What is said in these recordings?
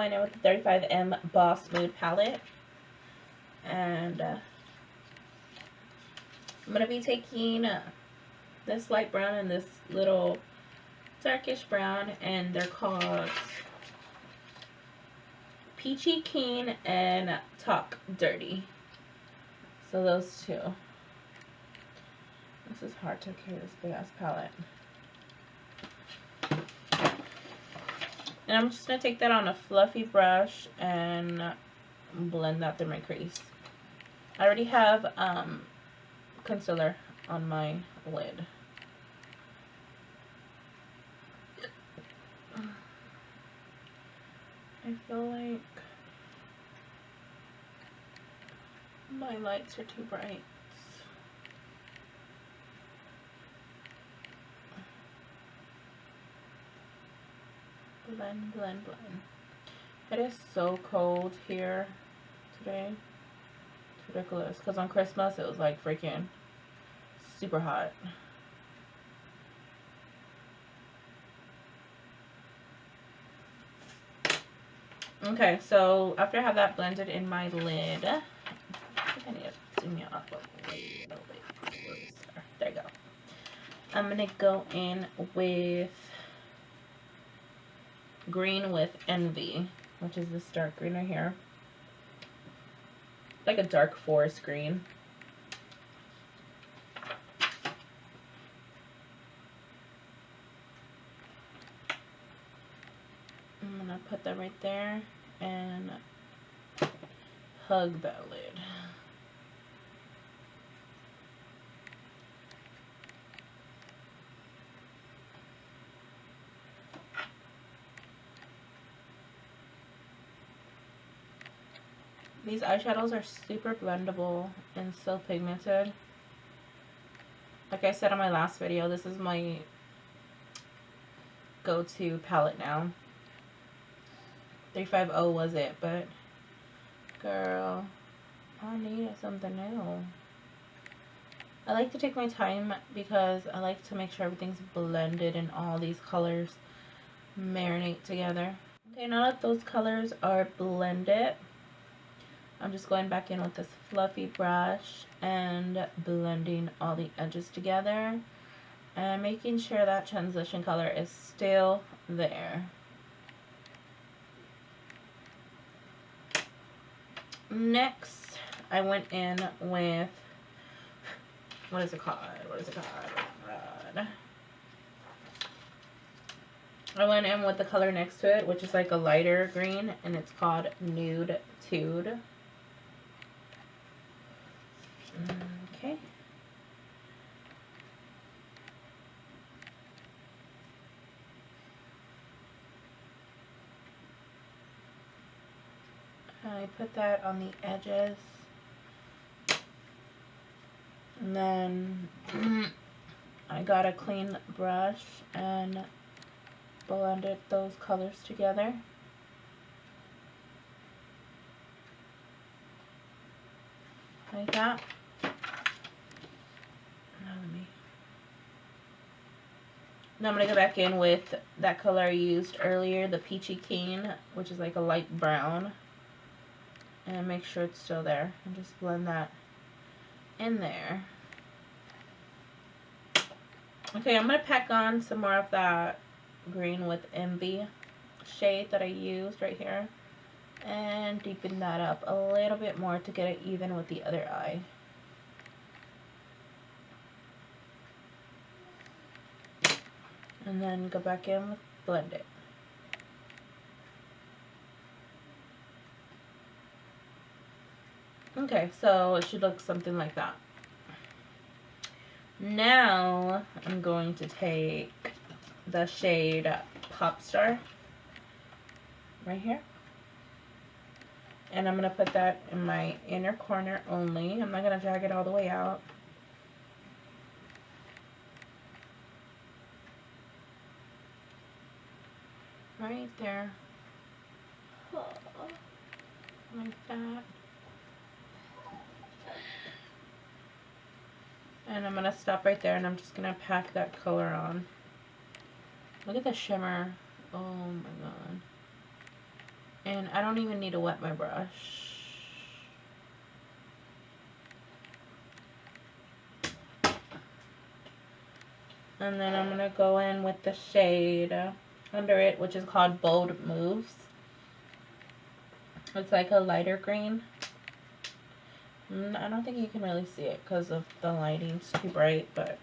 going in with the 35M Boss Mood palette. And I'm going to be taking this light brown and this little darkish brown, and they're called Peachy Keen and Talk Dirty. So those two. This is hard to carry, this big ass palette. And I'm just going to take that on a fluffy brush and blend that through my crease. I already have concealer on my lid. I feel like my lights are too bright. Blend, blend, blend. It is so cold here today. It's ridiculous. Because on Christmas it was like freaking super hot. Okay, so after I have that blended in my lid, I think I need to zoom you up a little bit closer. There you go. I'm going to go in with Green with Envy, which is this dark green right here. Like a dark forest green. I'm going to put that right there and hug that lid. These eyeshadows are super blendable and so pigmented. Like I said on my last video, this is my go-to palette now. 350 was it, but girl, I needed something new. I like to take my time because I like to make sure everything's blended and all these colors marinate together. Okay, now that those colors are blended, I'm just going back in with this fluffy brush and blending all the edges together and making sure that transition color is still there. Next, I went in with, what is it called? I went in with the color next to it, which is like a lighter green, and it's called Nude Tude. Okay. I put that on the edges. And then I got a clean brush and blended those colors together. Like that. Now I'm going to go back in with that color I used earlier, the Peachy Keen, which is like a light brown. And make sure it's still there. And just blend that in there. Okay, I'm going to pack on some more of that Green with Envy shade that I used right here. And deepen that up a little bit more to get it even with the other eye. And then go back in with blend it. Okay, so it should look something like that. Now I'm going to take the shade Pop Star right here. And I'm going to put that in my inner corner only. I'm not going to drag it all the way out. Right there. Like that. And I'm going to stop right there and I'm just going to pack that color on. Look at the shimmer. Oh my god. And I don't even need to wet my brush. And then I'm going to go in with the shade under it, which is called Bold Moves. It's like a lighter green. I don't think you can really see it because of the lighting's too bright, but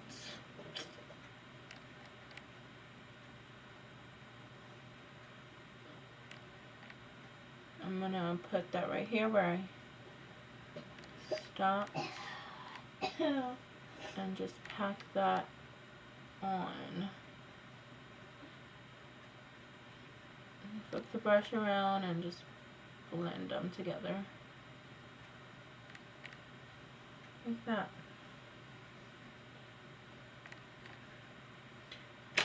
I'm going to put that right here where I stop and just pack that on. Flip the brush around and just blend them together like that.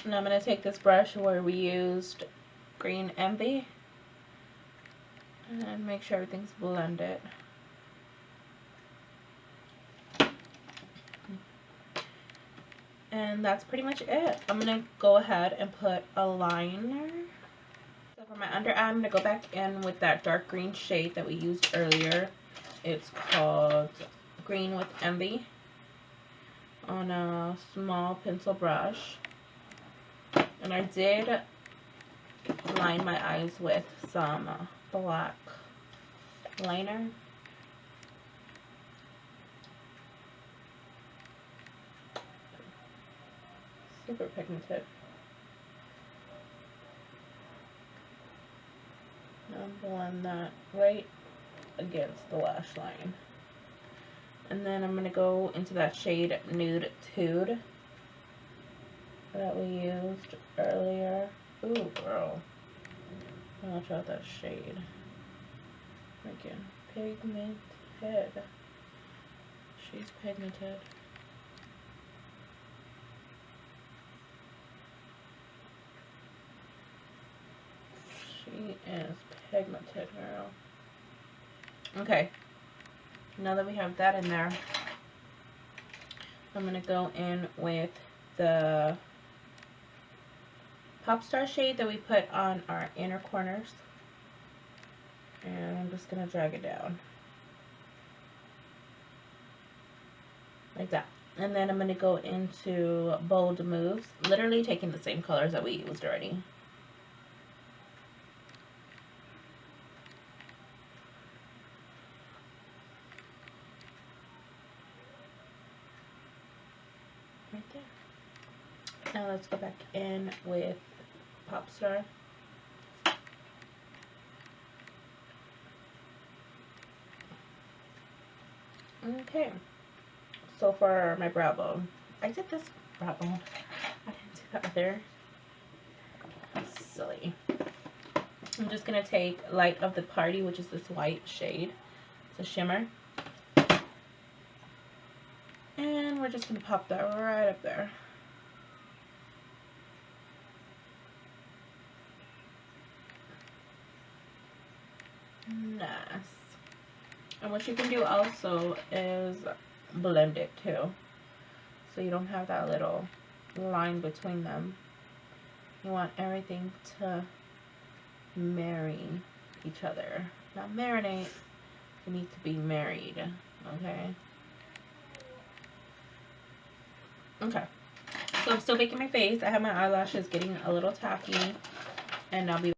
And I'm going to take this brush where we used Green Envy and make sure everything's blended. And that's pretty much it. I'm going to go ahead and put a liner. So for my under eye, I'm going to go back in with that dark green shade that we used earlier. It's called Green with Envy on a small pencil brush. And I did line my eyes with some black liner. Super pigmented. Now blend that right against the lash line. And then I'm going to go into that shade Nude Tude that we used earlier. Ooh, girl. Watch out that shade. Freaking pigmented. She's pigmented. She is pigmented, girl. Okay. Now that we have that in there, I'm going to go in with the Pop Star shade that we put on our inner corners. And I'm just going to drag it down. Like that. And then I'm going to go into Bold Moves, literally taking the same colors that we used already. Right there. Now let's go back in with Pop Star. Okay. So for my brow bone, I did this brow bone. I didn't do the other. That's silly. I'm just going to take Light of the Party, which is this white shade. It's a shimmer. And we're just going to pop that right up there. Nice. And what you can do also is blend it too. So you don't have that little line between them. You want everything to marry each other. Not marinate. You need to be married. Okay? Okay. So I'm still making my face. I have my eyelashes getting a little tacky. And I'll be